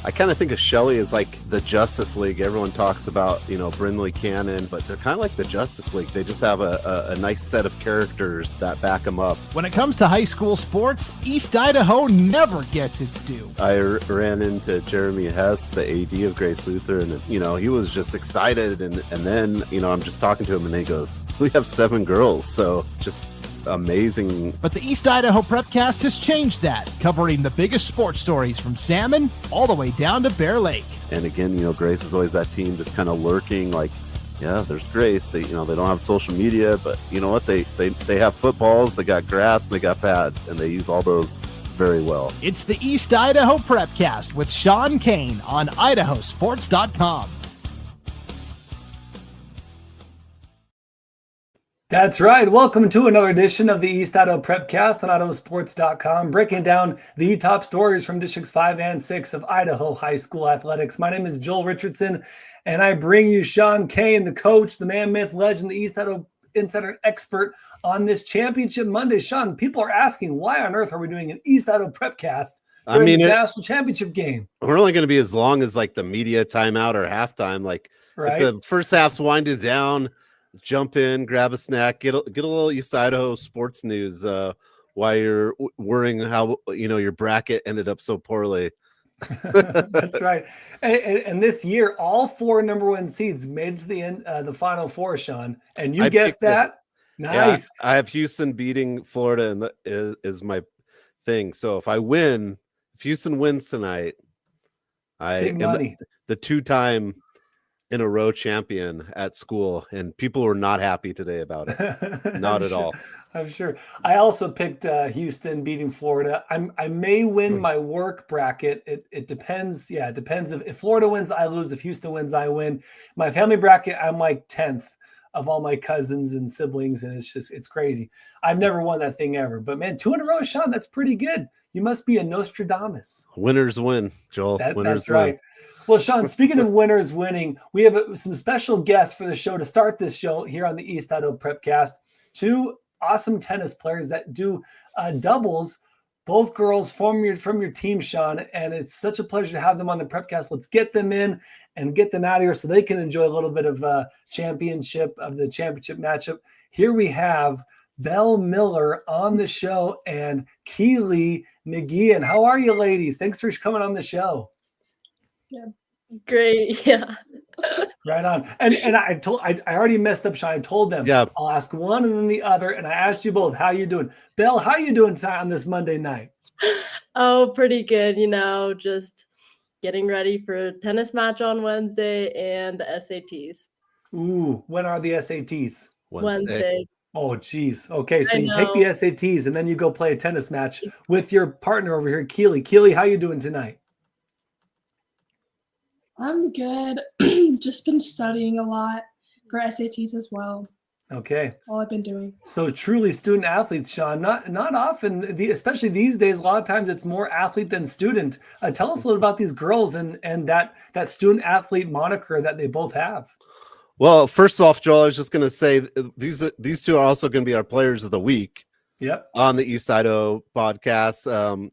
I kind of think of Shelley as like the Justice League. Everyone talks about, Brindley Cannon, but they're kind of like the Justice League. They just have a nice set of characters that back them up. When it comes to high school sports, East Idaho never gets its due. I ran into Jeremy Hess, the AD of Grace Luther, and, he was just excited. And then, I'm just talking to him and he goes, we have 7 girls. So just amazing. But the East Idaho Prepcast has changed that, covering the biggest sports stories from Salmon all the way down to Bear Lake. And again, Grace is always that team just kind of lurking, like, yeah, there's Grace. They, they don't have social media, but you know what? They have footballs, they got grass, and they got pads, and they use all those very well. It's the East Idaho Prepcast with Sean Kane on IdahoSports.com. That's right. Welcome to another edition of the East Idaho Prepcast on IdahoSports.com, breaking down the top stories from Districts 5 and 6 of Idaho high school athletics. My name is Joel Richardson, and I bring you Sean Kane, the coach, the man, myth, legend, the East Idaho insider expert on this Championship Monday. Sean, people are asking, why on earth are we doing an East Idaho Prepcast during the national championship game? We're only going to be as long as like the media timeout or halftime. Like, right? If the first half's winded down, jump in, grab a snack, get a little East Idaho sports news while you're worrying how your bracket ended up so poorly. That's right. And this year, all 4 number 1 seeds made it to the end, the Final Four, Sean. And you guessed that. Nice. Yeah, I have Houston beating Florida, and is my thing. So if Houston wins tonight, I am the 2-time in a row champion at school, and people were not happy today about it. Not at all. I'm sure. I also picked Houston beating Florida. I may win my work bracket. It depends. Yeah, it depends. If Florida wins, I lose. If Houston wins, I win. My family bracket, I'm like 10th of all my cousins and siblings, and it's crazy. I've never won that thing ever. But man, 2 in a row, Sean, that's pretty good. You must be a Nostradamus. Winners win, Joel. Winners that's right. win. Well, Sean, speaking of winners winning, we have some special guests for the show to start this show here on the East Idaho Prepcast. 2 awesome tennis players that do doubles, both girls from your team, Sean, and it's such a pleasure to have them on the Prepcast. Let's get them in and get them out of here so they can enjoy a little bit of the championship matchup. Here we have Bel Miller on the show and Keeley McGeehan. How are you, ladies? Thanks for coming on the show. Yeah. Great. Yeah. Right on. And I already messed up, Sean. I told them I'll ask one and then the other. And I asked you both, how you doing? Bel, how you doing on this Monday night? Oh, pretty good. Just getting ready for a tennis match on Wednesday and the SATs. Ooh, when are the SATs? Wednesday. Oh, geez. Okay, so you take the SATs and then you go play a tennis match with your partner over here, Keeley. Keeley, how you doing tonight? I'm good. Just been studying a lot for SATs as well. Okay. That's all I've been doing. So truly student athletes, Sean. Not often, especially these days, a lot of times it's more athlete than student. Tell us a little about these girls and that student athlete moniker that they both have. Well, first off, Joel, I was just going to say these 2 are also going to be our players of the week. Yep. On the East Idaho podcast.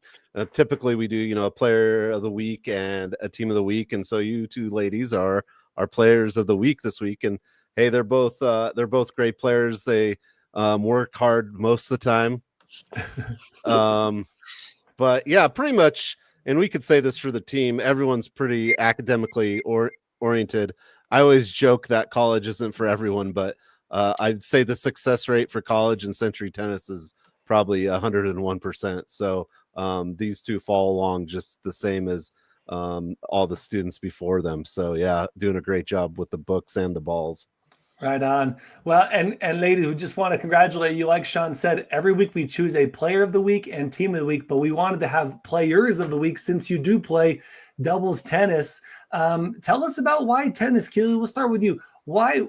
Typically we do, a player of the week and a team of the week. And so you 2 ladies are our players of the week this week. And hey, they're both great players. They work hard most of the time. But yeah, pretty much. And we could say this for the team. Everyone's pretty academically oriented. I always joke that college isn't for everyone, but I'd say the success rate for college and Century Tennis is probably 101%. So these 2 fall along just the same as all the students before them. So yeah, doing a great job with the books and the balls. Right on. Well, and ladies, we just want to congratulate you. Like Sean said, every week we choose a player of the week and team of the week, but we wanted to have players of the week since you do play doubles tennis. Tell us about why tennis, Keeley. We'll start with you. Why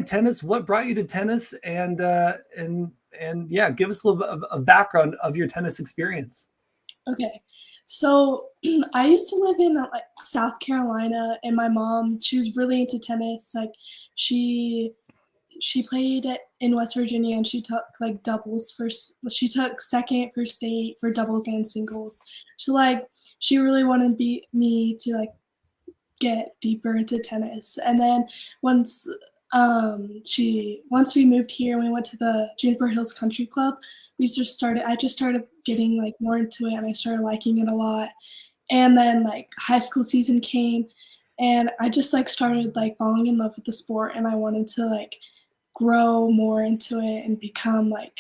tennis? What brought you to tennis? And yeah, give us a little bit of background of your tennis experience. Okay. So I used to live in South Carolina, and my mom, she was really into tennis. Like she she played in West Virginia, and she took like doubles she took second for state for doubles and singles. So like she really wanted me to like get deeper into tennis. And then once we moved here and we went to the Juniper Hills Country Club, I just started getting like more into it, and I started liking it a lot. And then like high school season came, and I just like started like falling in love with the sport, and I wanted to like grow more into it and become like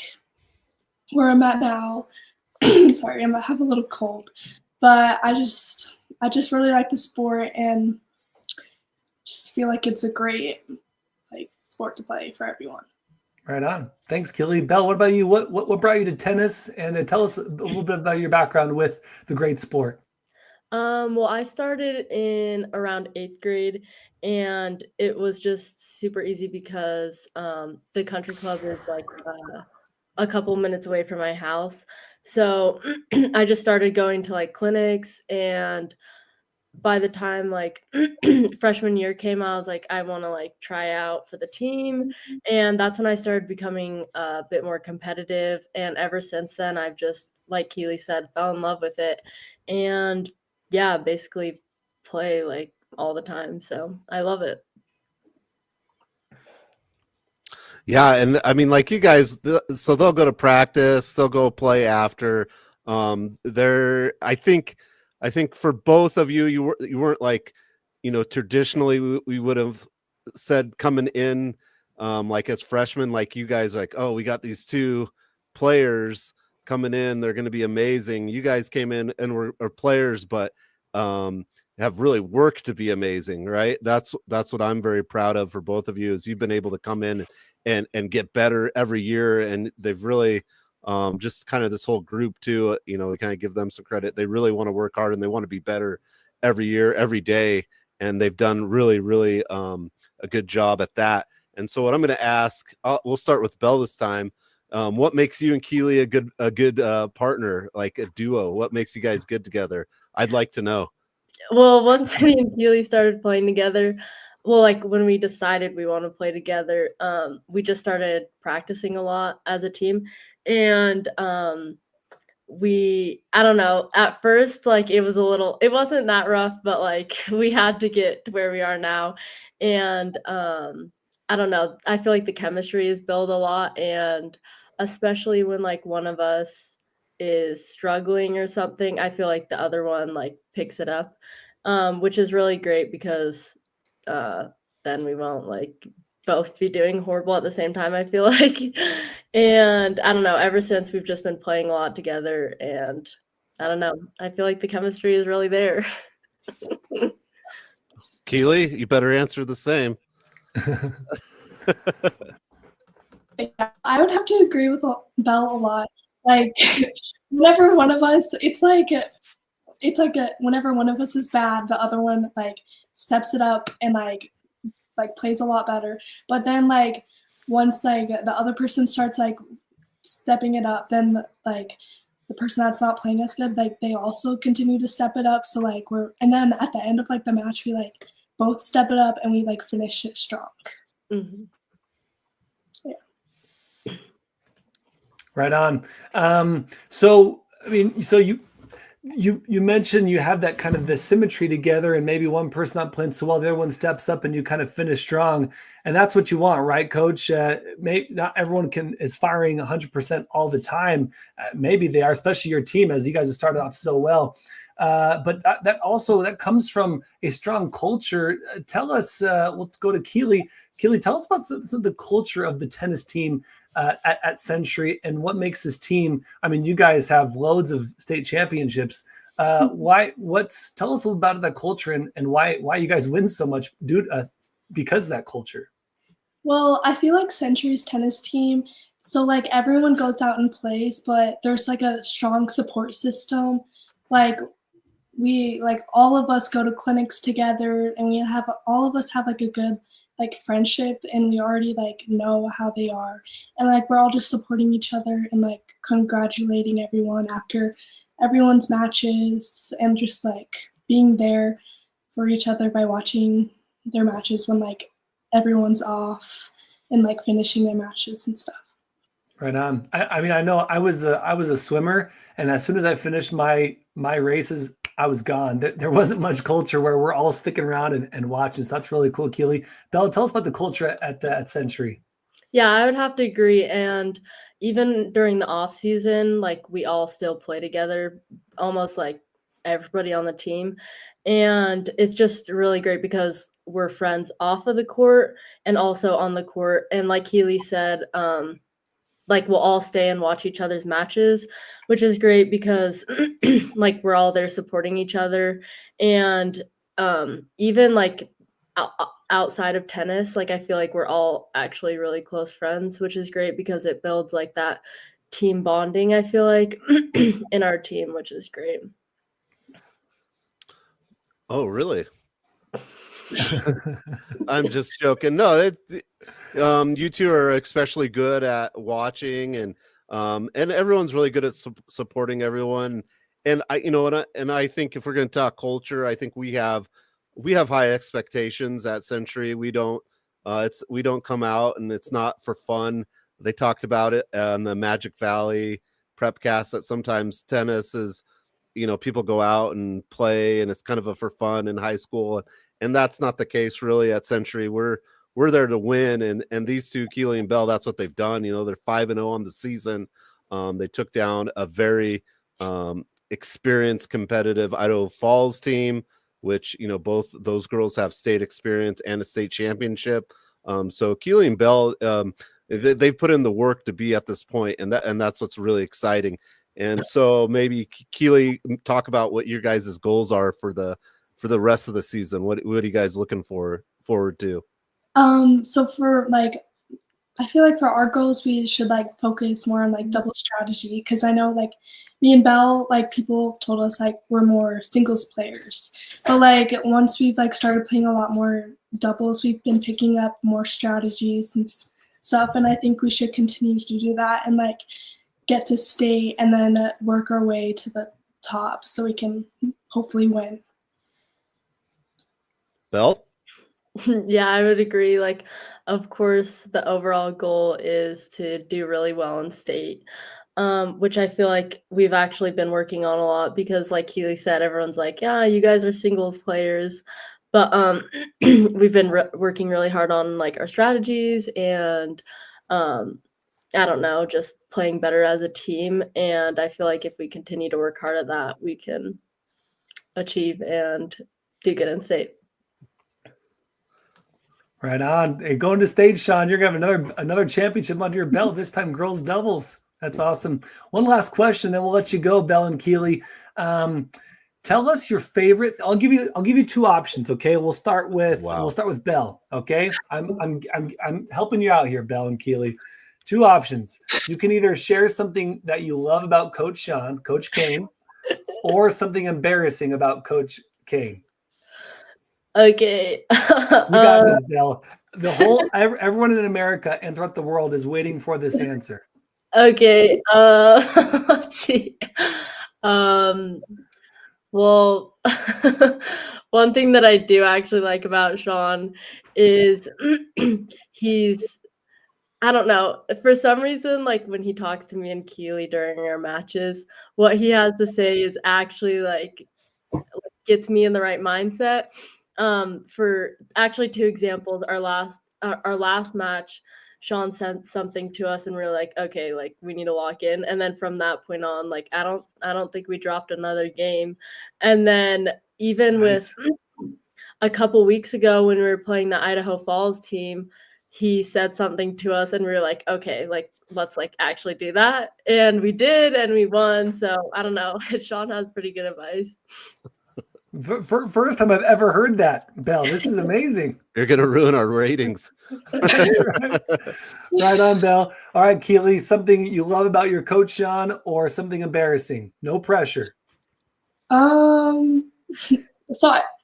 where I'm at now. Sorry, I have a little cold, but I just really like the sport and just feel like it's a great like sport to play for everyone. Right on. Thanks, Keeley. Bel, what about you? What brought you to tennis? And tell us a little bit about your background with the great sport. Well, I started in around 8th grade, and it was just super easy because the country club is like a couple minutes away from my house. So I just started going to like clinics, and by the time like freshman year came, I was like, I want to like try out for the team. And that's when I started becoming a bit more competitive. And ever since then, I've just, like Keeley said, fell in love with it. And yeah, basically play like all the time. So I love it. Yeah, and I mean, like you guys, so they'll go to practice, they'll go play after. I think for both of you, you weren't like, traditionally we would have said coming in, like as freshmen, like you guys are like, oh, we got these two players coming in, they're going to be amazing. You guys came in and are players, but have really worked to be amazing, right? That's what I'm very proud of for both of you, is you've been able to come in and get better every year, and they've really just kind of this whole group too, we kind of give them some credit. They really want to work hard and they want to be better every year, every day, and they've done really, really a good job at that. And so what I'm going to ask, we'll start with Bel this time. What makes you and Keeley a good partner, like a duo? What makes you guys good together? I'd like to know. Well, once me and Keeley started playing together, well, like when we decided we want to play together, we just started practicing a lot as a team. And I don't know, at first, like it wasn't that rough, but like we had to get to where we are now. And I don't know, I feel like the chemistry is built a lot. And especially when like one of us is struggling or something, I feel like the other one like picks it up, which is really great because then we won't like both be doing horrible at the same time, I feel like. And I don't know, ever since we've just been playing a lot together, and I don't know, I feel like the chemistry is really there. Keeley, you better answer the same. Yeah, I would have to agree with Bel a lot. Like whenever one of us, it's like whenever one of us is bad, the other one like steps it up and like plays a lot better. But then like once like the other person starts like stepping it up, then like the person that's not playing as good, like they also continue to step it up. So like and then at the end of like the match, we like both step it up and we like finish it strong. Mm-hmm. Yeah. Right on. So I mean, so you mentioned you have that kind of the symmetry together, and maybe one person not playing so well, the other one steps up and you kind of finish strong. And that's what you want, right, Coach? Not everyone is firing 100% all the time. Maybe they are, especially your team, as you guys have started off so well. But that comes from a strong culture. Tell us, we'll go to Keeley. Keeley, tell us about the culture of the tennis team at Century, and what makes this team. I mean, you guys have loads of state championships. Tell us a little about that culture and why you guys win so much because of that culture. Well, I feel like Century's tennis team, so like everyone goes out and plays, but there's like a strong support system. Like we like all of us go to clinics together, and all of us have like a good like friendship, and we already like know how they are, and like we're all just supporting each other and like congratulating everyone after everyone's matches, and just like being there for each other by watching their matches when like everyone's off. and like finishing their matches and stuff. Right on. I mean, I know I was a swimmer, and as soon as I finished my races, I was gone. There wasn't much culture where we're all sticking around and watching. So that's really cool, Keely. Belle, tell us about the culture at Century. Yeah, I would have to agree. And even during the off season, like we all still play together, almost like everybody on the team. And it's just really great because we're friends off of the court and also on the court. And like Keely said, like we'll all stay and watch each other's matches, which is great because like we're all there supporting each other. And even like outside of tennis, like I feel like we're all actually really close friends, which is great because it builds like that team bonding, I feel like, in our team, which is great. Oh, really? I'm just joking. No, you two are especially good at watching, and everyone's really good at supporting everyone. And I think if we're going to talk culture, I think we have high expectations at Century. We don't come out and it's not for fun. They talked about it on the Magic Valley Prepcast that sometimes tennis is, people go out and play and it's kind of a for fun in high school. And that's not the case really at Century. We're there to win. And these two, Keely and Belle, that's what they've done. They're 5-0 on the season. They took down a very experienced, competitive Idaho Falls team, which, both those girls have state experience and a state championship. So Keely and Belle, they've put in the work to be at this point, and that's what's really exciting. And so maybe Keely, talk about what your guys' goals are for the rest of the season. What are you guys looking forward to? So for like, I feel like for our goals, we should like focus more on like double strategy, because I know like me and Belle, like people told us like we're more singles players, but like once we've like started playing a lot more doubles, we've been picking up more strategies and stuff, and I think we should continue to do that and like get to state and then work our way to the top so we can hopefully win. Belle? Yeah, I would agree. Like, of course, the overall goal is to do really well in state, which I feel like we've actually been working on a lot because, like Keely said, everyone's like, yeah, you guys are singles players. But we've been working really hard on like our strategies and I don't know, just playing better as a team. And I feel like if we continue to work hard at that, we can achieve and do good in state. Right on. Hey, going to state, Sean, you're gonna have another championship under your belt, this time girls doubles. That's awesome. One last question, then we'll let you go, Belle and Keely. Tell us your favorite. I'll give you two options. Okay, we'll start with Belle. Okay, I'm helping you out here, Belle and Keely. Two options. You can either share something that you love about Coach Kane, or something embarrassing about Coach Kane. Okay. You got this, Belle. Everyone in America and throughout the world is waiting for this answer. Okay. Let's see. Well, one thing that I do actually like about Sean is I don't know, for some reason, like when he talks to me and Keely during our matches, what he has to say is actually like gets me in the right mindset. For actually two examples, our last match, Sean sent something to us and we were like, okay, like we need to lock in. And then from that point on, like I don't think we dropped another game. And then even with a couple weeks ago when we were playing the Idaho Falls team, he said something to us and we were like, okay, like let's like actually do that. And we did, and we won. So I don't know. Sean has pretty good advice. First time I've ever heard that, Belle. This is amazing. You're going to ruin our ratings. That's right. Right on, Belle. All right, Keely, something you love about your coach, Sean, or something embarrassing? No pressure. So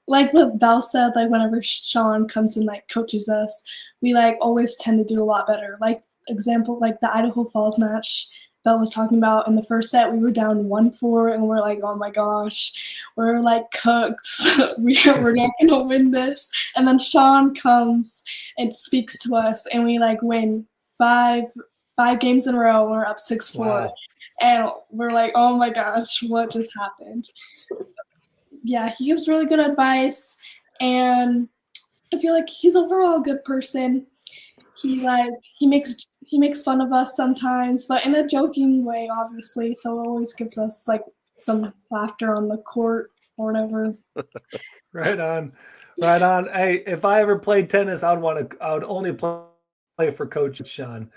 like what Belle said, like whenever Sean comes and like coaches us, we like always tend to do a lot better. Like example, like the Idaho Falls match, Bel was talking about, in the first set we were down 1-4 and we're like, oh my gosh, we're like cooked. We're not gonna win this. And then Sean comes and speaks to us and we like win five games in a row and we're up 6-4. Wow. And we're like, oh my gosh, what just happened? Yeah, he gives really good advice and I feel like he's overall a good person. He makes fun of us sometimes, but in a joking way, obviously. So it always gives us like some laughter on the court or whatever. Right on. Hey, if I ever played tennis, I would only play for Coach Sean.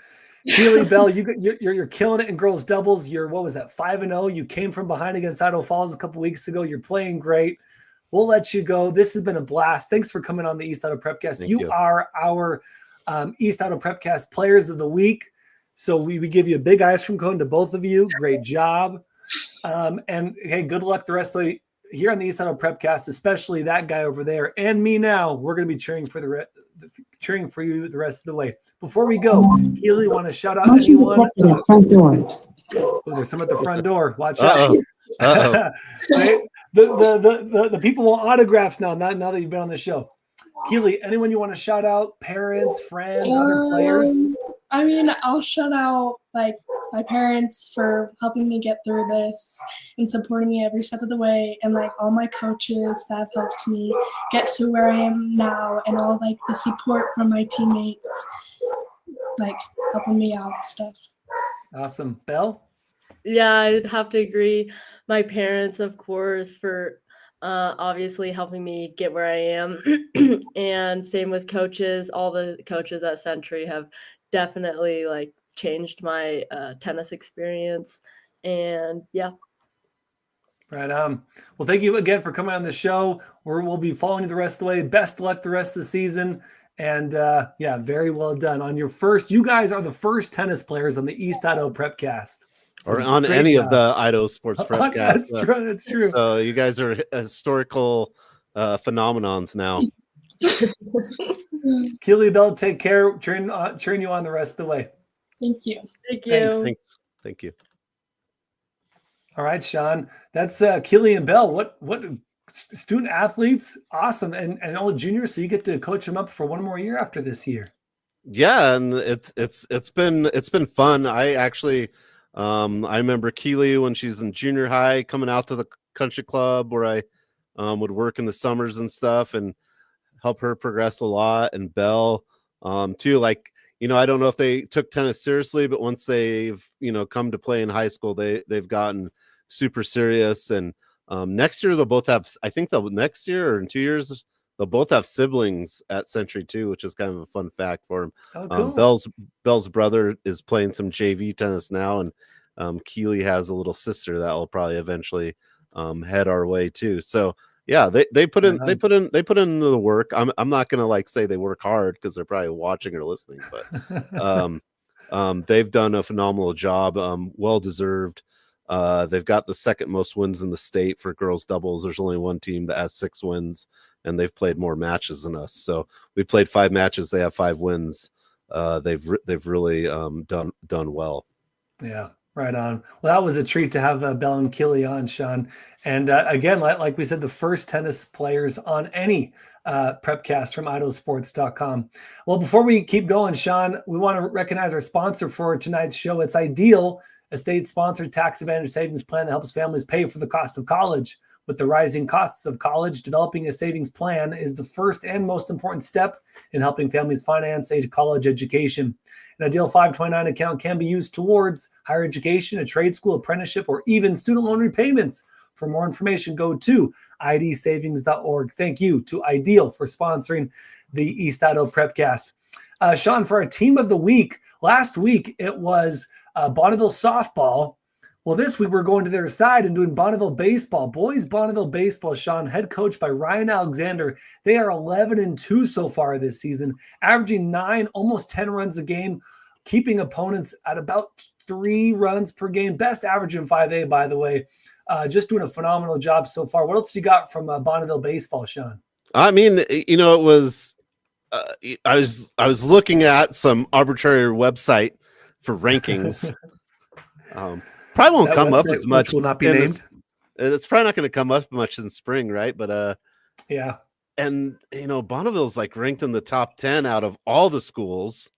Keeley, Bel, you're killing it in girls doubles. You're, what was that, 5-0? You came from behind against Idaho Falls a couple weeks ago. You're playing great. We'll let you go. This has been a blast. Thanks for coming on the East Idaho Prepcast. You are our East Idaho Prepcast Players of the Week. So we give you a big ice cream cone to both of you. Great job. And hey, good luck the rest of the way here on the East Idaho Prepcast, especially that guy over there and me now. We're going to be cheering for you the rest of the way. Before we go, Keeley, want to shout out anyone? Oh, there's some at the front door. Watch out. Right? The people want autographs now that you've been on the show. Keeley, anyone you want to shout out? Parents, friends, other players? I mean, I'll shout out like my parents for helping me get through this and supporting me every step of the way, and like all my coaches that have helped me get to where I am now, and all like the support from my teammates, like helping me out and stuff. Awesome. Bel? Yeah, I'd have to agree. My parents, of course, for obviously helping me get where I am. And same with coaches. All the coaches at Century have definitely like changed my tennis experience. And yeah. Right. Well, thank you again for coming on the show. We'll be following you the rest of the way. Best of luck the rest of the season. And yeah, very well done. On your first, you guys are the first tennis players on the East Idaho Prepcast. So or on any of the Idaho Sports Prepcast. That's true. So you guys are historical phenomenons now. Keeley, Bel, take care. Turn you on the rest of the way. Thank you. Thank you. Thanks. Thank you. All right, Sean. That's Keeley and Bel. What student athletes? Awesome. And all juniors, so you get to coach them up for one more year after this year. Yeah, and it's been fun. I actually I remember Keeley when she's in junior high coming out to the country club where I would work in the summers and stuff and help her progress a lot. And Bel too, like, I don't know if they took tennis seriously, but once they've, come to play in high school, they've gotten super serious. And next year they'll both have, I think next year or in 2 years, they'll both have siblings at Century too, which is kind of a fun fact for them. Oh, cool. Bel's brother is playing some JV tennis now, and Keeley has a little sister that will probably eventually head our way too. So yeah, they put in the work. I'm not gonna like say they work hard because they're probably watching or listening, but they've done a phenomenal job. Well deserved. They've got the second most wins in the state for girls doubles. There's only one team that has 6 wins, and they've played more matches than us. So we played 5 matches. They have 5 wins. They've really done well. Yeah, right on. Well, that was a treat to have Bel and Keeley on, Sean. And again, like we said, the first tennis players on any Prepcast from IdahoSports.com. Well, before we keep going, Sean, we want to recognize our sponsor for tonight's show. It's Ideal, a state-sponsored tax advantage savings plan that helps families pay for the cost of college. With the rising costs of college, developing a savings plan is the first and most important step in helping families finance a college education. An Ideal 529 account can be used towards higher education, a trade school, apprenticeship, or even student loan repayments. For more information, go to idsavings.org. Thank you to Ideal for sponsoring the East Idaho Prepcast. Sean, for our team of the week, last week it was Bonneville softball. Well, this week we're going to their side and doing Bonneville baseball. Boys Bonneville baseball, Sean, head coached by Ryan Alexander. They are 11-2 so far this season, averaging 9, almost 10 runs a game, keeping opponents at about 3 runs per game. Best average in 5A, by the way. Just doing a phenomenal job so far. What else you got from Bonneville baseball, Sean? I mean, it was I was looking at some arbitrary website for rankings. Probably won't That come up website, as much. which will not be in named. It's probably not going to come up much in spring, right? But Yeah. and Bonneville's like ranked in the top 10 out of all the schools,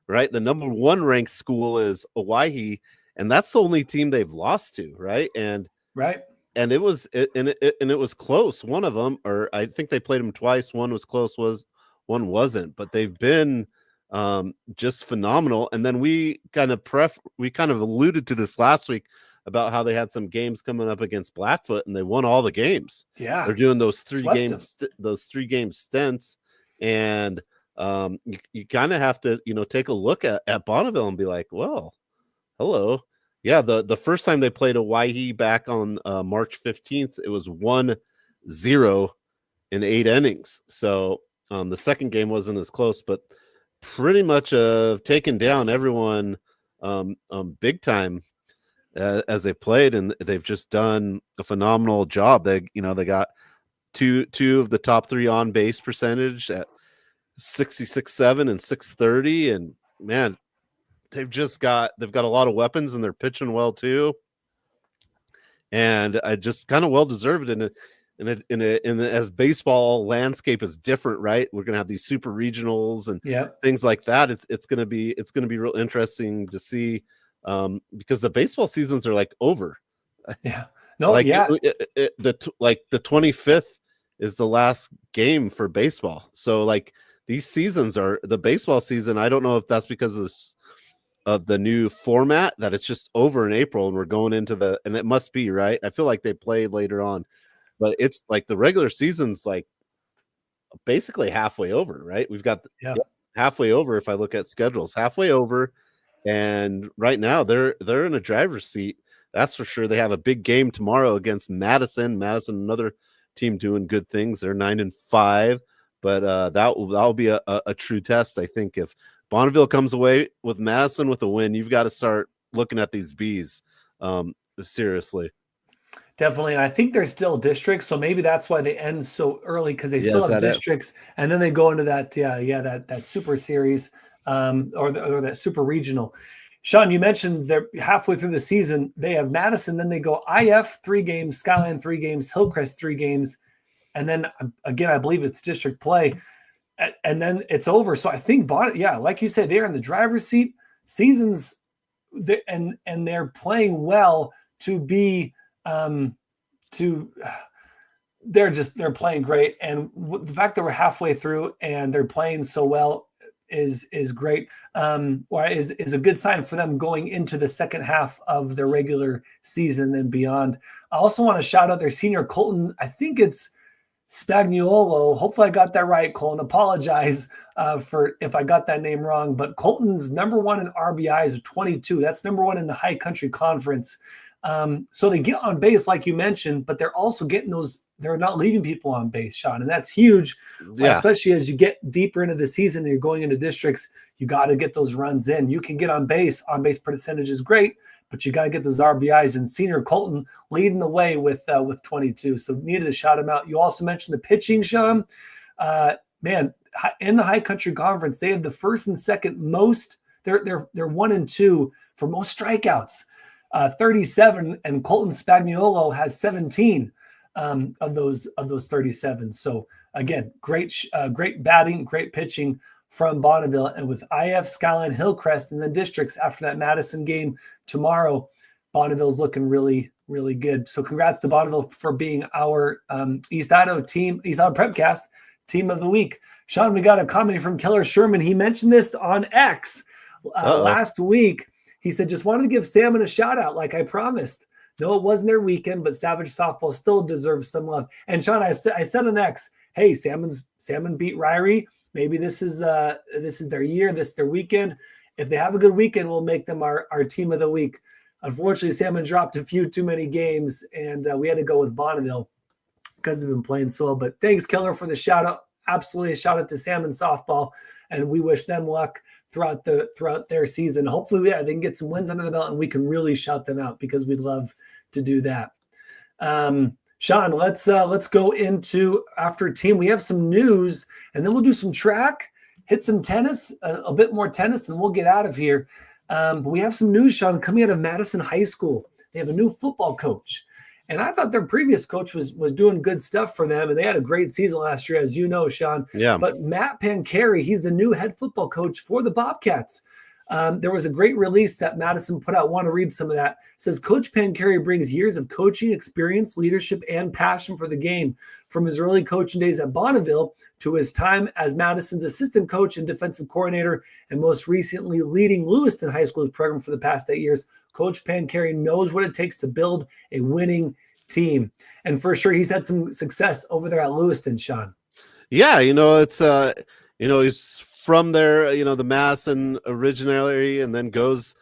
right? The number one ranked school is Hawaii, and that's the only team they've lost to, right? And it was close. One of them, or I think they played them twice. One was close, one wasn't, but they've been just phenomenal. And then we kind of alluded to this last week about how they had some games coming up against Blackfoot and they won all the games. Yeah. They're doing those three Swept game stints. And you kind of have to, take a look at Bonneville and be like, well, hello. Yeah. The first time they played Hawaii back on March 15th, it was 1-0 in 8 innings. So the second game wasn't as close, but pretty much taken down everyone big time as they played, and they've just done a phenomenal job. They got two of the top 3 on base percentage at 66.7 and 630, and man, they've got a lot of weapons and they're pitching well too, and I just kind of well deserved as baseball landscape is different, right? We're gonna have these super regionals and things like that. It's gonna be real interesting to see, because the baseball seasons are like over. Yeah. No. Like yeah. The 25th is the last game for baseball. So like these seasons are the baseball season. I don't know if that's because of the new format that it's just over in April and we're going into and it must be, right? I feel like they play later on. But it's like the regular season's like basically halfway over, right? We've got halfway over. If I look at schedules, halfway over, and right now they're in a driver's seat. That's for sure. They have a big game tomorrow against Madison. Madison, another team doing good things. They're 9-5, but that'll be a true test. I think if Bonneville comes away with Madison with a win, you've got to start looking at these Bees seriously. Definitely. And I think they're still districts. So maybe that's why they end so early, because they still have districts. And then they go into that, that super series or that super regional. Sean, you mentioned they're halfway through the season. They have Madison, then they go IF 3 games, Skyline 3 games, Hillcrest 3 games. And then again, I believe it's district play. And then it's over. So I think, like you said, they're in the driver's seat. Seasons, and they're playing well to be they're playing great, and the fact that we're halfway through and they're playing so well is great, or is a good sign for them going into the second half of their regular season and beyond. I also want to shout out their senior Colton. I think it's Spagnuolo. Hopefully I got that right, Colton. Apologize for if I got that name wrong, but Colton's number 1 in RBIs with 22. That's number 1 in the High Country Conference. So they get on base, like you mentioned, but they're also getting they're not leaving people on base, Sean. And that's huge, especially as you get deeper into the season and you're going into districts. You got to get those runs in. You can get on base percentage is great, but you got to get those RBIs. And senior Colton leading the way with 22. So needed to shout him out. You also mentioned the pitching, Sean. Man, in the High Country Conference, they have the first and second most. They're 1 and 2 for most strikeouts. 37, and Colton Spagnuolo has 17 of those 37. So again, great batting, great pitching from Bonneville, and with IF, Skyline, Hillcrest, and then districts after that Madison game tomorrow, Bonneville's looking really, really good. So congrats to Bonneville for being our East Idaho Prepcast team of the week. Sean, we got a comment from Keller Sherman. He mentioned this on X last week. He said, just wanted to give Salmon a shout out like I promised. No, it wasn't their weekend, but Savage Softball still deserves some love. And Sean, I said on X, hey, Salmon beat Ryrie. Maybe this is their year, this is their weekend. If they have a good weekend, we'll make them our team of the week. Unfortunately, Salmon dropped a few too many games, and we had to go with Bonneville because they've been playing so well. But thanks, Keller, for the shout out. Absolutely a shout out to Salmon Softball, and we wish them luck throughout their season. Hopefully, they can get some wins under the belt and we can really shout them out, because we'd love to do that. Sean, let's go into after team. We have some news, and then we'll do some track, hit some tennis, a bit more tennis, and we'll get out of here. But we have some news, Sean, coming out of Madison High School. They have a new football coach. And I thought their previous coach was doing good stuff for them, and they had a great season last year, as you know, Sean. Yeah. But Matt Pancari, he's the new head football coach for the Bobcats. There was a great release that Madison put out. I want to read some of that. It says, Coach Pancari brings years of coaching experience, leadership, and passion for the game. From his early coaching days at Bonneville to his time as Madison's assistant coach and defensive coordinator, and most recently leading Lewiston High School's program for the past 8 years, Coach Pancari knows what it takes to build a winning team. And for sure, he's had some success over there at Lewiston, Sean. Yeah, it's he's from there, the Madison originally, and then goes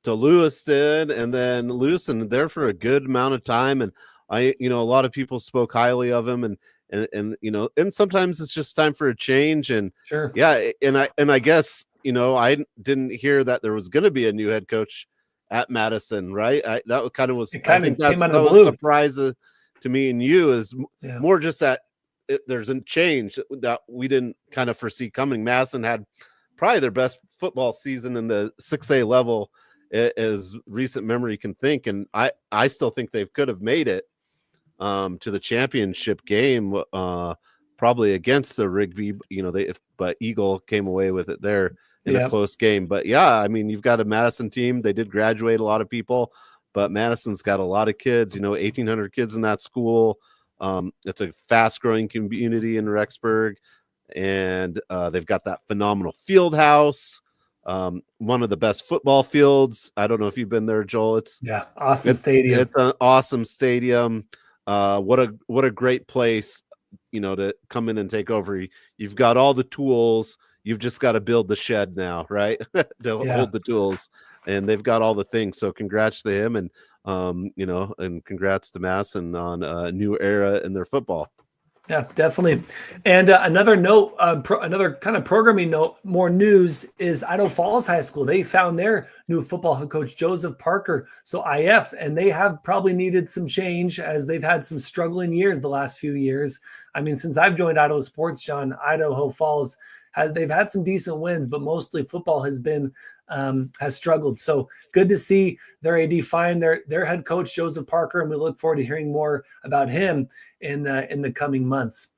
to Lewiston, and then Lewiston there for a good amount of time. And a lot of people spoke highly of him, and sometimes it's just time for a change. And sure, yeah, and I guess I didn't hear that there was going to be a new head coach at Madison, right? That kind of was. I think that was a surprise to me and you, is more just that there's a change that we didn't kind of foresee coming. Madison had probably their best football season in the 6A level as recent memory can think, and I still think they could have made it to the championship game, probably against the Rigby. But Eagle came away with it there in a close game. But yeah, I mean, you've got a Madison team. They did graduate a lot of people, but Madison's got a lot of kids. 1,800 kids in that school. It's a fast-growing community in Rexburg, and they've got that phenomenal field house, one of the best football fields. I don't know if you've been there, Joel. Awesome stadium. It's an awesome stadium. What a great place, to come in and take over. You've got all the tools. You've just got to build the shed now, right? to hold the tools, and they've got all the things. So congrats to him, and and congrats to Madison on a new era in their football. Yeah, definitely. And another note, another kind of programming note, more news is Idaho Falls High School. They found their new football head coach, Joseph Parker. So IF, and they have probably needed some change as they've had some struggling years the last few years. I mean, since I've joined Idaho Sports, John, Idaho Falls they've had some decent wins, but mostly football has struggled. So good to see their AD find their head coach, Joseph Parker, and we look forward to hearing more about him in the coming months.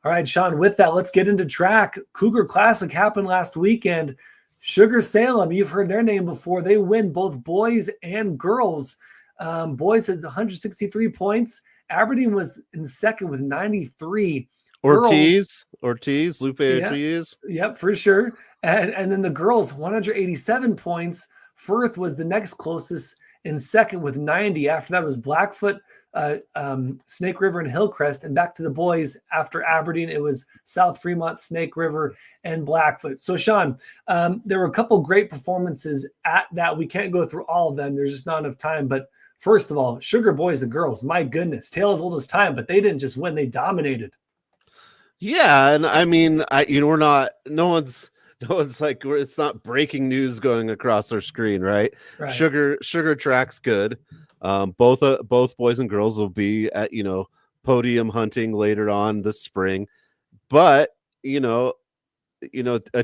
All right, Sean, with that, let's get into track. Cougar Classic happened last weekend. Sugar Salem, you've heard their name before. They win both boys and girls. Boys has 163 points. Aberdeen was in second with 93. Ortiz, Lupe Ortiz. Yep, for sure. And then the girls, 187 points. Firth was the next closest in second with 90. After that was Blackfoot, Snake River, and Hillcrest. And back to the boys after Aberdeen, it was South Fremont, Snake River, and Blackfoot. So, Sean, there were a couple great performances at that. We can't go through all of them. There's just not enough time. But first of all, Sugar Boys, the girls, my goodness, tale as old as time. But they didn't just win, they dominated. Yeah, and I mean, we're not. No one's like, it's not breaking news going across our screen, right? Sugar track's good. Both boys and girls will be at podium hunting later on this spring, but a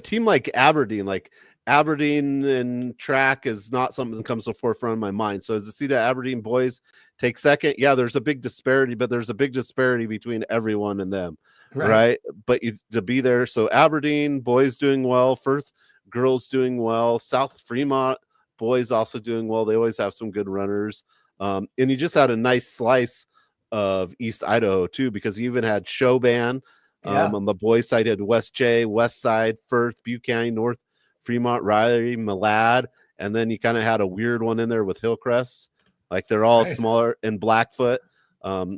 team like Aberdeen and track is not something that comes to the forefront of my mind. So to see the Aberdeen boys take second, yeah, there's a big disparity, but there's a big disparity between everyone and them, right? But to be there, so Aberdeen boys doing well, Firth girls doing well, South Fremont boys also doing well. They always have some good runners, and you just had a nice slice of East Idaho too, because you even had Showban on the boys side. You had West J, West Side, Firth, Buchanan, North Fremont, Riley, Malad, and then you kind of had a weird one in there with Hillcrest. Like they're all smaller, and Blackfoot.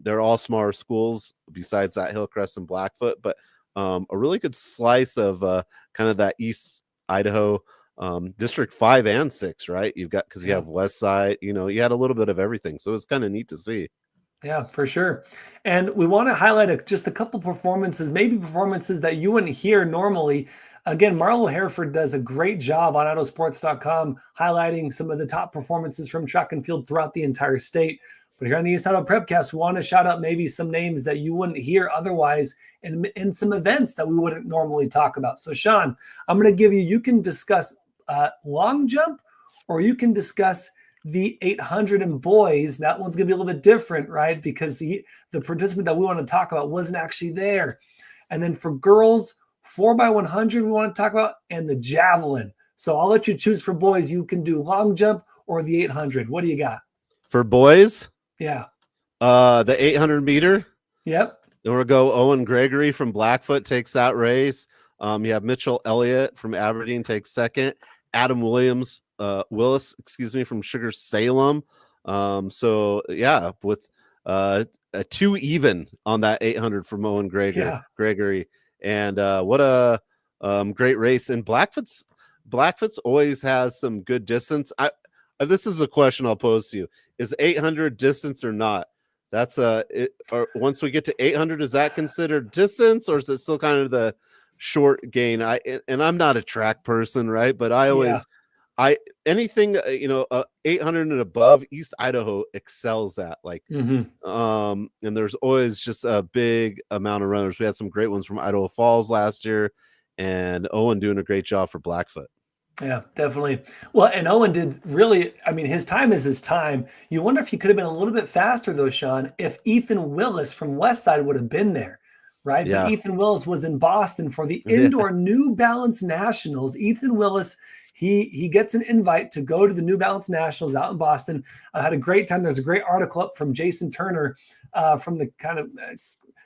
They're all smaller schools besides that Hillcrest and Blackfoot, but a really good slice of kind of that East Idaho District 5 and 6, right? You've got, because you have West Side, you had a little bit of everything. So it's kind of neat to see. Yeah, for sure. And we want to highlight just a couple performances, maybe performances that you wouldn't hear normally. Again, Marlo Hereford does a great job on IdahoSports.com highlighting some of the top performances from track and field throughout the entire state. But here on the East Idaho Prepcast, we want to shout out maybe some names that you wouldn't hear otherwise in some events that we wouldn't normally talk about. So, Sean, I'm going to give you can discuss long jump or you can discuss the 800 in boys. That one's going to be a little bit different, right? Because the participant that we want to talk about wasn't actually there. And then for girls, 4x100 we want to talk about, and the javelin. So I'll let you choose for boys. You can do long jump or the 800. What do you got? For boys? Yeah. The 800 meter. Yep. Then we'll go Owen Gregory from Blackfoot takes that race. You have Mitchell Elliott from Aberdeen takes second. Adam Willis, from Sugar Salem. So yeah, with a 2 even on that 800 from Owen Gregory. And what a great race. And Blackfoot's always has some good distance. This is a question I'll pose to you: is 800 distance or not? That's or once we get to 800, is that considered distance, or is it still kind of the short gain? And I'm not a track person, right? But I always, anything 800 and above, East Idaho excels at. Like, and there's always just a big amount of runners. We had some great ones from Idaho Falls last year, and Owen doing a great job for Blackfoot. Yeah, definitely. Well, and Owen did really, I mean, his time is his time. You wonder if he could have been a little bit faster, though, Sean, if Ethan Willis from Westside would have been there, right? Yeah. But Ethan Willis was in Boston for the Indoor New Balance Nationals. Ethan Willis, he gets an invite to go to the New Balance Nationals out in Boston. I had a great time. There's a great article up from Jason Turner from the kind of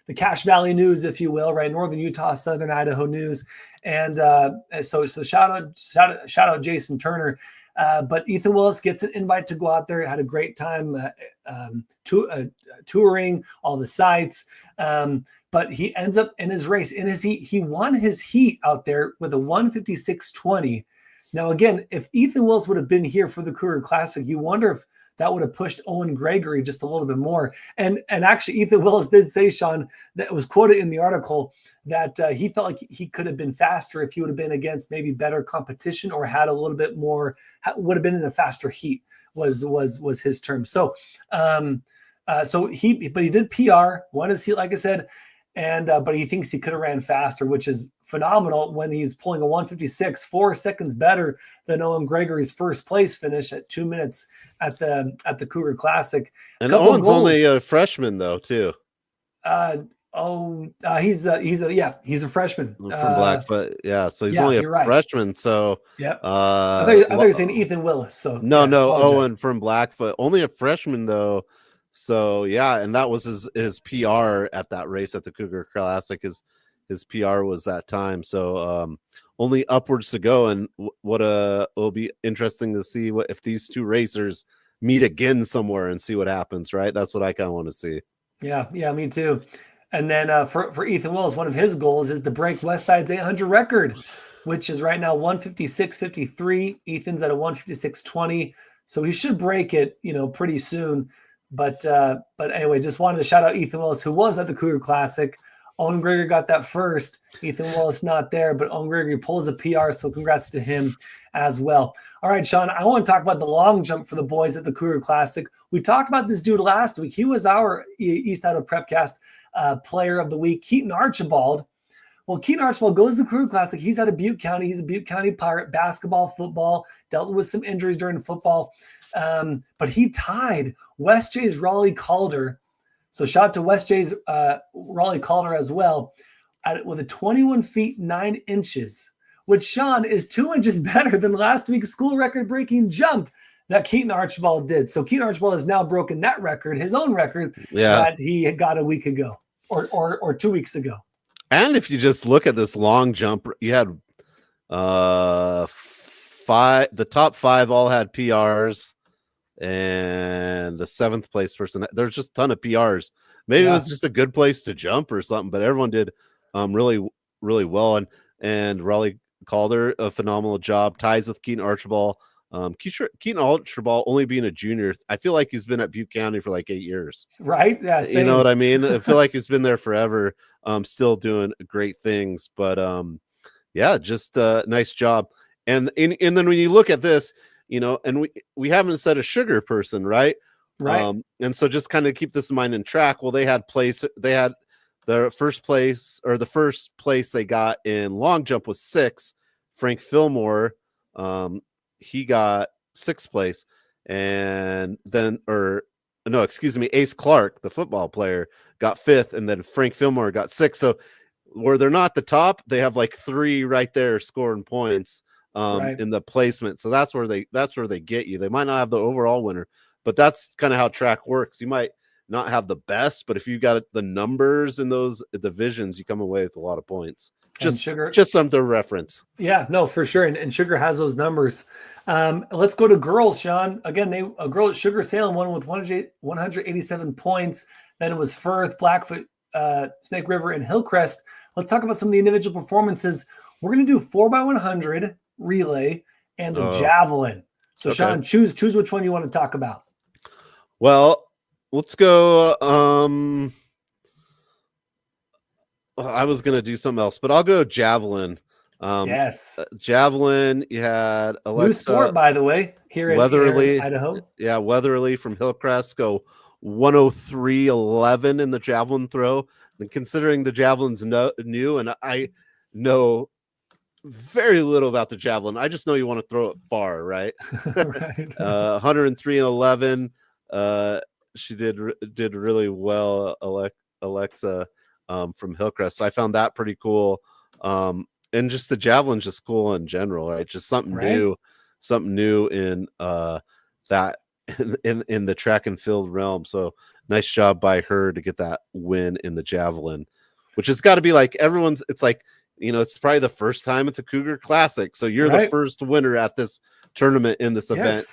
the Cache Valley News, if you will, right? Northern Utah, Southern Idaho News. And so shout out Jason Turner. But Ethan Willis gets an invite to go out there. Had a great time touring all the sites. But he ends up in his race. In his heat, he won his heat out there with a 156.20. Now, again, if Ethan Willis would have been here for the Cougar Classic, you wonder if that would have pushed Owen Gregory just a little bit more. And actually, Ethan Willis did say, Sean, that was quoted in the article, that he felt like he could have been faster if he would have been against maybe better competition or had a little bit more, would have been in a faster heat, was his term. So, he did PR, won his heat, like I said, and but he thinks he could have ran faster, which is phenomenal when he's pulling a 156, 4 seconds better than Owen Gregory's first place finish at 2 minutes at the Cougar Classic. And Owen's only a freshman though, too. He's a freshman from Blackfoot. Yeah, so he's only a freshman. So yeah, I thought you were saying Ethan Willis. So no, Owen from Blackfoot, only a freshman though. So yeah, and that was his PR at that race at the Cougar Classic. His PR was that time. So only upwards to go. And it'll be interesting to see if these two racers meet again somewhere and see what happens. Right, that's what I kind of want to see. Yeah, me too. And then for Ethan Willis, one of his goals is to break Westside's 800 record, which is right now 156.53. Ethan's at a 156.20, so he should break it, pretty soon. But anyway, just wanted to shout out Ethan Willis, who was at the Cougar Classic. Owen Gregory got that first. Ethan Willis not there, but Owen Gregory pulls a PR, so congrats to him as well. All right, Sean, I want to talk about the long jump for the boys at the Cougar Classic. We talked about this dude last week. He was our East Idaho Prepcast player of the week, Keaton Archibald. Well, Keaton Archibald goes to the Cougar Classic. He's out of Butte County. He's a Butte County Pirate, basketball, football, dealt with some injuries during football. But he tied West J's Raleigh Calder. So shout out to West J's Raleigh Calder as well, with a 21 feet 9 inches, which, Sean, is 2 inches better than last week's school record-breaking jump that Keaton Archibald did. So Keaton Archibald has now broken that record, his own record, that he got a week ago or 2 weeks ago. And if you just look at this long jump, you had the top 5 all had PRs, and the 7th place person, there's just a ton of PRs. Maybe it was just a good place to jump or something, but everyone did really, really well. And Raleigh Calder, a phenomenal job, ties with Keaton Archibald. Keaton Archibald only being a junior, I feel like he's been at Butte County for like 8 years. Right? Yeah. Same. You know what I mean? I feel like he's been there forever, still doing great things. But just a nice job. And then when you look at this, and we haven't said a sugar person, right? Right. And so just kind of keep this in mind and track. Well, they had the first place they got in long jump was 6. Frank Fillmore, he got sixth place, and then Ace Clark, the football player, got fifth, and then Frank Fillmore got sixth. So where they're not the top, they have like three right there scoring points in the placement. So that's where they get you. They might not have the overall winner, but that's kind of how track works. You might not have the best, but if you got the numbers in those divisions, you come away with a lot of points. Just something to reference. Yeah, no, for sure. And Sugar has those numbers. Let's go to girls, Sean. Again, a girl at Sugar Salem won with 187 points. Then it was Firth, Blackfoot, Snake River, and Hillcrest. Let's talk about some of the individual performances. We're going to do 4x100 relay and the javelin. So okay. Sean, choose which one you want to talk about. Well, let's go. I was going to do something else, but I'll go javelin. Yes. Javelin, you had Alexa. New sport, by the way, here in Idaho. Yeah, Weatherly from Hillcrest go 103.11 in the javelin throw. And considering the javelin's new, and I know very little about the javelin, I just know you want to throw it far, right? Right. 103.11. She did really well, Alexa from Hillcrest. So I found that pretty cool. And just the javelin's just cool in general, right? Just something new in that in the track and field realm. So nice job by her to get that win in the javelin, which has got to be like everyone's. It's like, it's probably the first time at the Cougar Classic. So you're the first winner at this tournament in this event.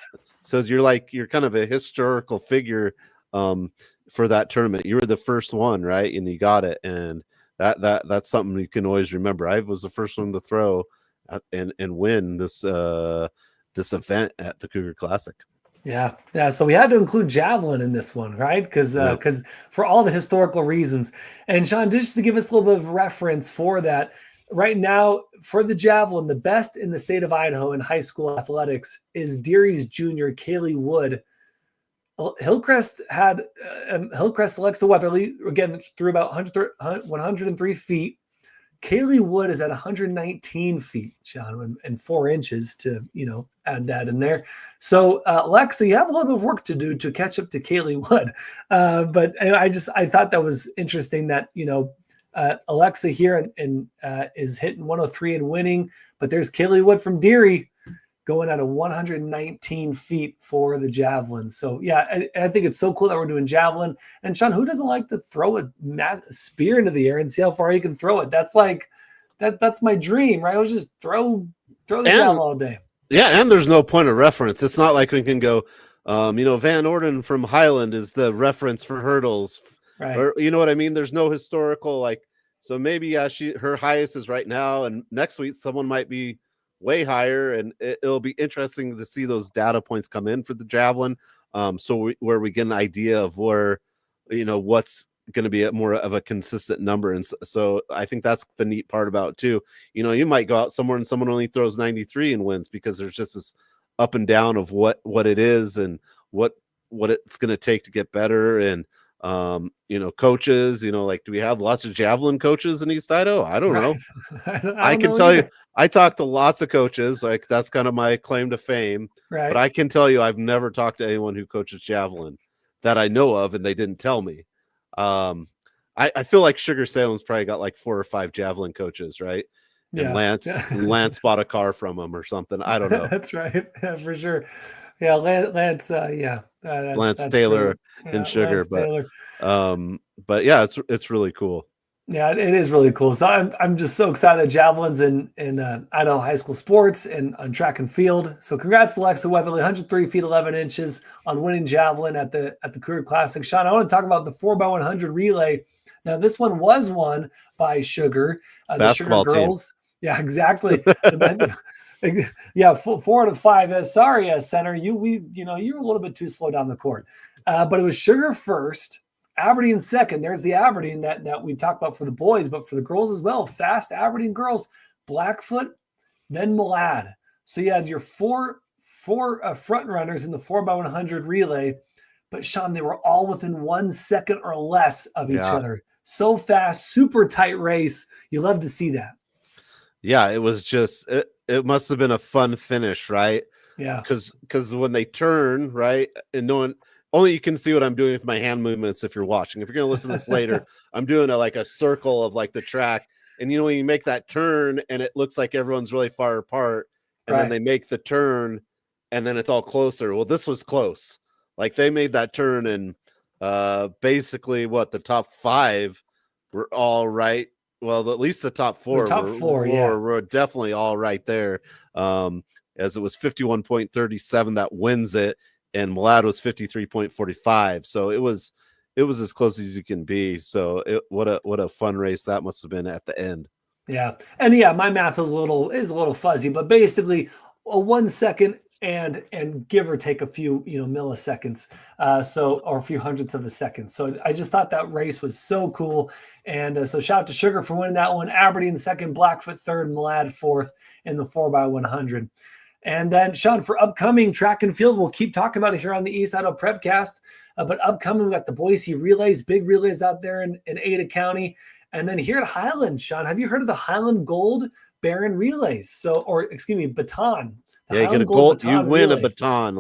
So you're kind of a historical figure for that tournament. You were the first one, right? And you got it. And that's something you can always remember. I was the first one to throw and win this event at the Cougar Classic. Yeah. So we had to include javelin in this one, right? Because for all the historical reasons. And Sean, just to give us a little bit of reference for that, right now for the javelin, the best in the state of Idaho in high school athletics is Deary's junior Kaylee Wood. Hillcrest had Alexa Weatherly again threw about 103 feet. Kaylee Wood is at 119 feet, Sean, and 4 inches to add that in there. So Alexa, you have a little bit of work to do to catch up to Kaylee Wood. But I thought that was interesting that Alexa here is hitting 103 and winning, but there's Kaylee Wood from Deary going at a 119 feet for the javelin. So yeah, I think it's so cool that we're doing javelin. And Sean, who doesn't like to throw a spear into the air and see how far you can throw it? That's like that's my dream, right? I was just throw the javelin all day. Yeah, and there's no point of reference. It's not like we can go, Van Orden from Highland is the reference for hurdles, right? Or you know what I mean? There's no historical so maybe her highest is right now, and next week someone might be way higher, and it'll be interesting to see those data points come in for the javelin. Where we get an idea of where, what's going to be more of a consistent number. And so I think that's the neat part about it too. You might go out somewhere and someone only throws 93 and wins because there's just this up and down of what it is and what it's going to take to get better. And, coaches, do we have lots of javelin coaches in East Idaho? I don't know. I can tell you, I talked to lots of coaches. That's kind of my claim to fame, right? But I can tell you, I've never talked to anyone who coaches javelin that I know of, and they didn't tell me. I feel like Sugar Salem's probably got like 4 or 5 javelin coaches, right? Yeah. And Lance bought a car from him or something. I don't know. That's right. Yeah, for sure. Yeah. Lance. Lance Taylor and Sugar, but yeah, it's really cool. Yeah, it is really cool. So I'm just so excited that javelin's in Idaho high school sports and on track and field. So congrats, Alexa Weatherly, 103 feet 11 inches on winning javelin at the Cougar Classic. Sean, I want to talk about the 4x100 relay. Now this one was won by Sugar, the Sugar girls. Team. Yeah, exactly. Yeah, 4 out of 5. Sorry, center, you were a little bit too slow down the court, but it was Sugar first. Aberdeen second. There's the Aberdeen that we talked about for the boys, but for the girls as well. Fast Aberdeen girls, Blackfoot, then Malad. So you had your four front runners in the 4x100 relay, but Sean, they were all within 1 second or less of each other. So fast, super tight race. You love to see that. Yeah, it was just it must have been a fun finish, right? Yeah. Because when they turn, right, and no one, only you can see what I'm doing with my hand movements if you're watching. If you're going to listen to this later, I'm doing a circle of like the track. And when you make that turn and it looks like everyone's really far apart, and then they make the turn and then it's all closer. Well, this was close. Like they made that turn and basically the top 5 were all right. Well, at least the top 4 were definitely all right there. As it was 51.37 that wins it, and Malad was 53.45. So it was as close as you can be. So what a fun race that must have been at the end. Yeah. And my math is a little fuzzy, but basically a 1 second and give or take a few, milliseconds. Or a few hundredths of a second. So I just thought that race was so cool. And so shout out to Sugar for winning that one. Aberdeen second, Blackfoot third, Malad fourth in the 4x100. And then, Sean, for upcoming track and field, we'll keep talking about it here on the East Idaho Prepcast. But upcoming, we got the Boise relays, big relays out there in Ada County. And then here at Highland, Sean, have you heard of the Highland Gold Baron relays? Baton. Yeah, you get a gold. You win relays. A baton,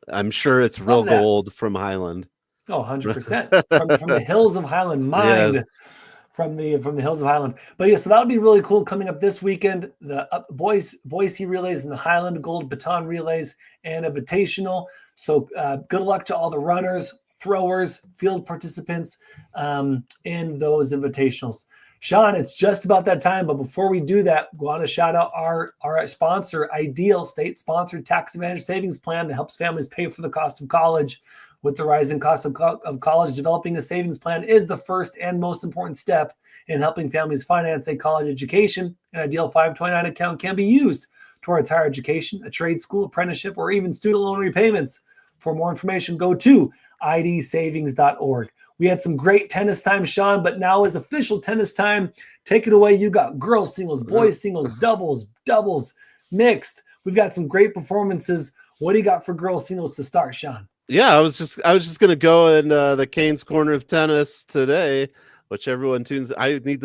I'm sure it's real gold from Highland. Oh, 100% from the hills of Highland, mined. Yes. From the hills of Highland. But so that would be really cool coming up this weekend. The Boise relays and the Highland Gold Baton relays and Invitational. So good luck to all the runners, throwers, field participants in those invitationals. Sean, it's just about that time. But before we do that, we want to shout out our sponsor, Ideal, state-sponsored tax advantage savings plan that helps families pay for the cost of college. With the rising cost of college, developing a savings plan is the first and most important step in helping families finance a college education. An Ideal 529 account can be used towards higher education, a trade school, apprenticeship, or even student loan repayments. For more information, go to idsavings.org. We had some great tennis time, Sean, but now is official tennis time. Take it away. You got girls singles, boys singles, doubles, mixed. We've got some great performances. What do you got for girls singles to start, Sean? Yeah, I was just going to go in the Canes corner of tennis today, which everyone tunes. I need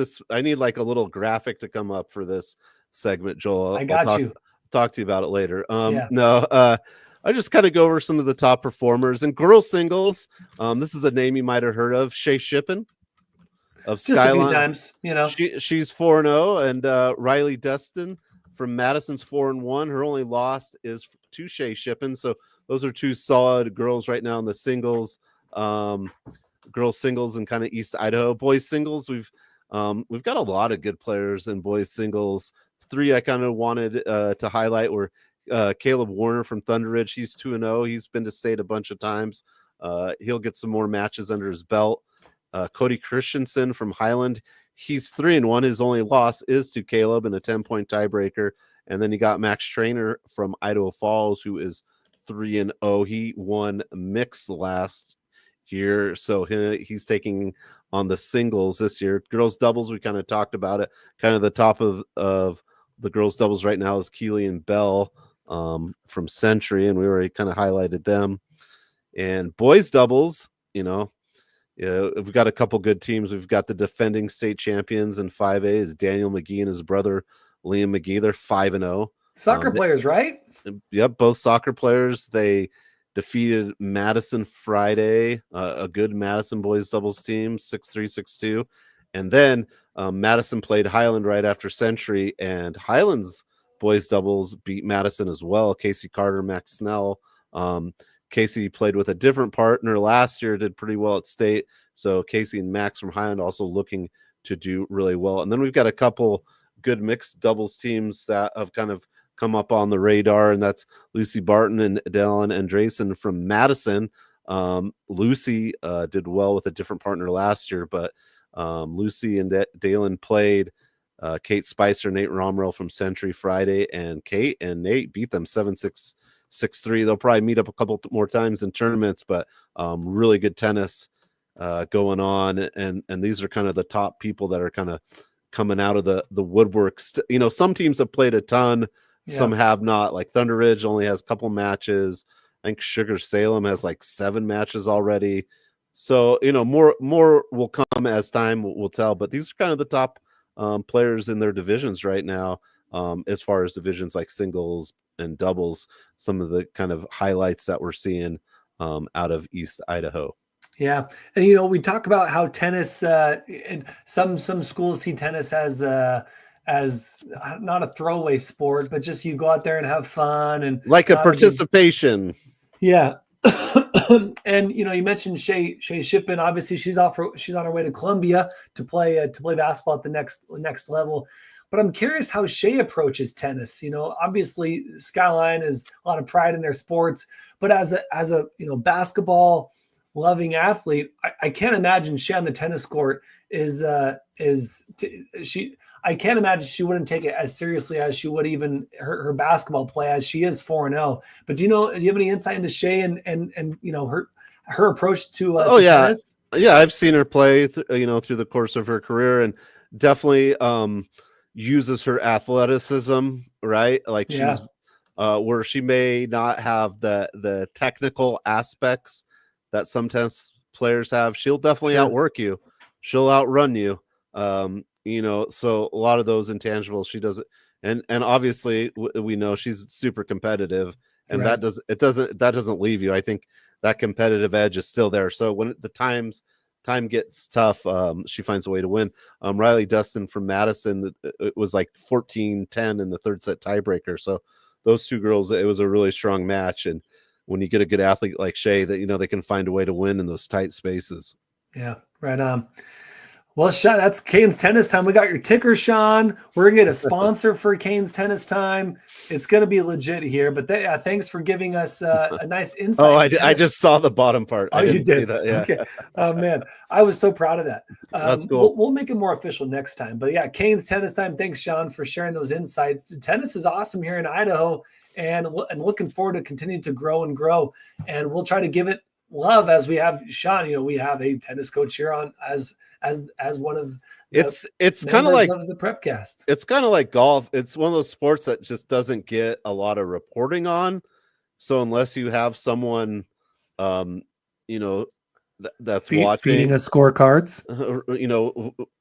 like a little graphic to come up for this segment, Joel. I'll talk to you about it later. I just kind of go over some of the top performers in girls singles. This is a name you might have heard of, Shea Shippen of Skyline. Just a few times, She's 4-0, and Riley Destin from Madison's 4-1. Her only loss is to Shea Shippen. So those are two solid girls right now in the singles, girls singles and kind of East Idaho. Boys singles, we've got a lot of good players in boys singles. 3 I kind of wanted to highlight were Caleb Warner from Thunder Ridge. He's 2-0. He's been to state a bunch of times. He'll get some more matches under his belt. Cody Christensen from Highland. He's 3-1. His only loss is to Caleb in a 10-point tiebreaker. And then you got Max Trainer from Idaho Falls, who is 3-0. He won mixed last year, so he's taking on the singles this year. Girls doubles, we kind of talked about it. Kind of the top of the girls doubles right now is Keeley and Bell from Century, and we already kind of highlighted them. And boys doubles, we've got a couple good teams. We've got the defending state champions in 5A is Daniel McGee and his brother Liam McGee. They're 5-0. Soccer players, right? Yep, both soccer players. They defeated Madison Friday, a good Madison boys doubles team, 6-3, 6-2. And then Madison played Highland right after Century, and Highland's boys doubles beat Madison as well. Casey Carter, Max Snell. Casey played with a different partner last year, did pretty well at state. So Casey and Max from Highland also looking to do really well. And then we've got a couple good mixed doubles teams that have kind of come up on the radar, and that's Lucy Barton and Dallin Andresen from Madison. Lucy did well with a different partner last year, but Lucy and Dallin played Kate Spicer, Nate Romrell from Century Friday, and Kate and Nate beat them 7-6, 6-3. They'll probably meet up a couple more times in tournaments, but really good tennis going on. And these are kind of the top people that are kind of coming out of the woodwork. Some teams have played a ton. Yeah. Some have not. Like Thunder Ridge only has a couple matches. I think Sugar Salem has like 7 matches already. So, more will come as time will tell. But these are kind of the top players in their divisions right now. as far as divisions like singles and doubles, some of the kind of highlights that we're seeing out of East Idaho. Yeah. And, we talk about how tennis, and some schools see tennis as not a throwaway sport, but just you go out there and have fun and like a not participation. Yeah. And you mentioned Shay Shippen. Obviously, she's on her way to Columbia to play basketball at the next level. But I'm curious how Shay approaches tennis. Obviously Skyline has a lot of pride in their sports, but as a basketball loving athlete, I can't imagine Shay on the tennis court I can't imagine she wouldn't take it as seriously as she would even her basketball play, as she is 4-0. But do you have any insight into Shay and her approach to tennis? Yeah, I've seen her play through the course of her career, and definitely uses her athleticism, right? Like she's where she may not have the technical aspects that some tennis players have. She'll definitely outwork you. She'll outrun you. So a lot of those intangibles she does, and obviously we know she's super competitive, and that doesn't leave you. I think that competitive edge is still there. So when the time gets tough, she finds a way to win. Riley Dustin from Madison, it was like 14-10 in the third set tiebreaker. So those two girls, it was a really strong match. And when you get a good athlete like Shay, that they can find a way to win in those tight spaces. Yeah, right on. Well, Sean, that's Canes Tennis Time. We got your ticker, Sean. We're going to get a sponsor for Canes Tennis Time. It's going to be legit here, but thanks for giving us a nice insight. Oh, I just saw the bottom part. Oh, you did? That, yeah. Okay. Oh, man. I was so proud of that. That's cool. We'll make it more official next time. But yeah, Canes Tennis Time. Thanks, Sean, for sharing those insights. Tennis is awesome here in Idaho, and looking forward to continuing to grow and grow. And we'll try to give it love as we have Sean. We have a tennis coach here on as one of it's kind of like the Prepcast. It's kind of like golf. It's one of those sports that just doesn't get a lot of reporting on. So unless you have someone, that's watching, feeding us scorecards,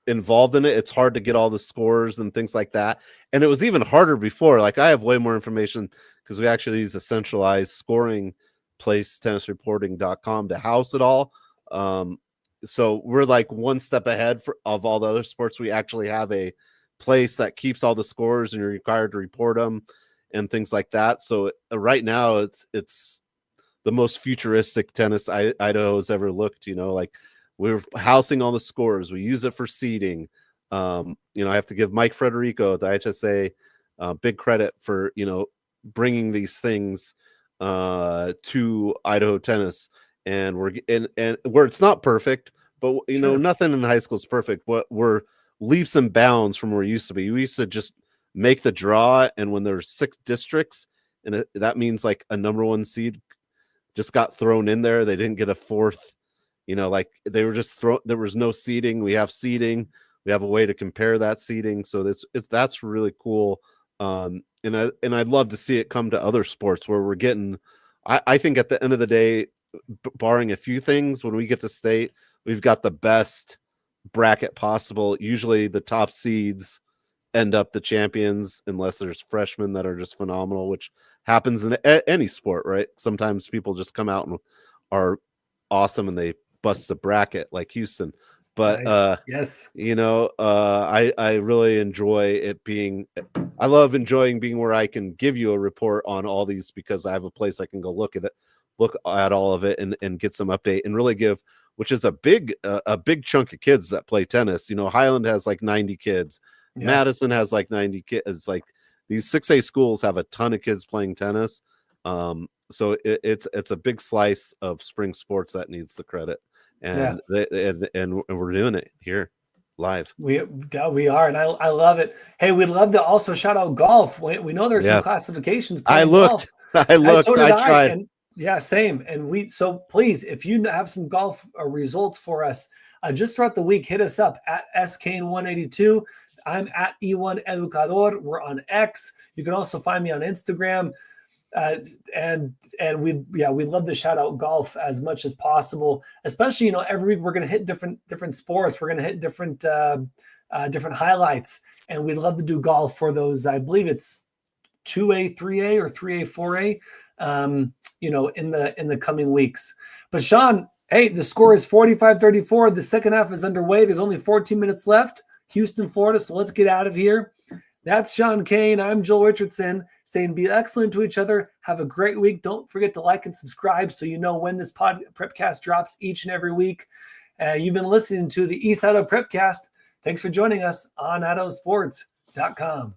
involved in it, it's hard to get all the scores and things like that. And it was even harder before. Like I have way more information because we actually use a centralized scoring place, tennisreporting.com, to house it all. So we're like one step ahead of all the other sports. We actually have a place that keeps all the scores, and you're required to report them and things like that. So right now it's the most futuristic tennis Idaho has ever looked. Like we're housing all the scores. We use it for seeding. I have to give Mike Frederico at the IHSA big credit for bringing these things to Idaho tennis. And we're where it's not perfect, but nothing in high school is perfect. We're leaps and bounds from where we used to be. We used to just make the draw, and when there's 6 districts, and that means like a number 1 seed just got thrown in there. They didn't get a 4th. Like they were just thrown. There was no seeding. We have seeding. We have a way to compare that seeding. So that's really cool. And I'd love to see it come to other sports where we're getting. I think at the end of the day, barring a few things, when we get to state, we've got the best bracket possible. Usually the top seeds end up the champions, unless there's freshmen that are just phenomenal, which happens in any sport, right? Sometimes people just come out and are awesome and they bust the bracket like Houston. But nice. Yes, I really enjoy it being. I love enjoying being where I can give you a report on all these, because I have a place I can go look at all of it and get some update and really give, which is a big chunk of kids that play tennis. Highland has like 90 kids. Yeah. Madison has like 90 kids. It's like these 6A schools have a ton of kids playing tennis. So it's a big slice of spring sports that needs the credit. And and we're doing it here live. We are, and I love it. Hey, we'd love to also shout out golf. We know there's some classifications. I looked. I tried. And, yeah, same. And so please, if you have some golf results for us, just throughout the week, hit us up at SKN182. I'm at E1 Educador. We're on X. You can also find me on Instagram. And we'd love to shout out golf as much as possible, especially, every week we're going to hit different sports. We're going to hit different highlights. and we'd love to do golf for those. I believe it's 2A, 3A, or 3A, 4A, in the coming weeks. But Sean, hey, the score is 45-34. The second half is underway. There's only 14 minutes left. Houston, Florida. So let's get out of here. That's Sean Kane. I'm Joel Richardson saying be excellent to each other. Have a great week. Don't forget to like and subscribe so you know when this Prepcast drops each and every week. You've been listening to the East Idaho Prepcast. Thanks for joining us on IdahoSports.com.